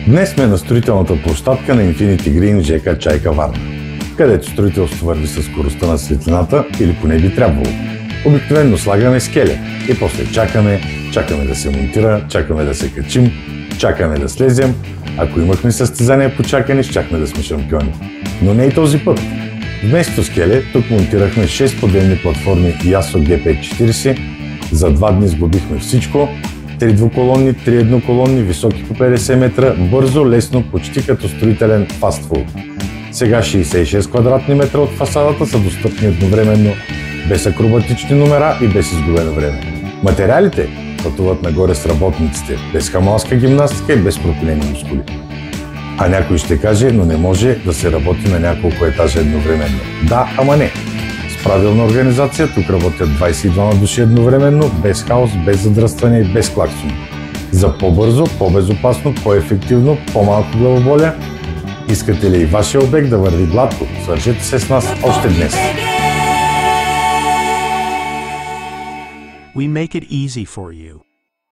Днес сме на строителната площадка на Infinity Green ЖК Чайка Варна, където строителството върви със скоростта на светлината или поне би трябвало. Обикновено слагаме скеля и после чакаме да се монтира, чакаме да се качим, чакаме да слезем. Ако имахме състезания по чакане, щяхме да сме шампиони. Но не и този път. Вместо скеле, тук монтирахме 6 подемни платформи Yasso G540. За 2 дни сглобихме всичко. 3 двуколонни, 3 едноколонни, високи по 50 метра, бързо, лесно, почти като строителен фастфуд. Сега 66 квадратни метра от фасадата са достъпни едновременно, без акробатични номера и без изгубено време. Материалите пътуват нагоре с работниците, без хамалска гимнастика и без пропилени мускули. А някой ще каже, но не може да се работи на няколко етажа едновременно. Да, ама не. С правилна организация тук работят 22 души едновременно, без хаос, без задръстване и без клаксони. За по-бързо, по-безопасно, по-ефективно, по-малко главоболия. Искате ли и вашия обект да върви гладко? Свържете се с нас още днес! We make it easy for you.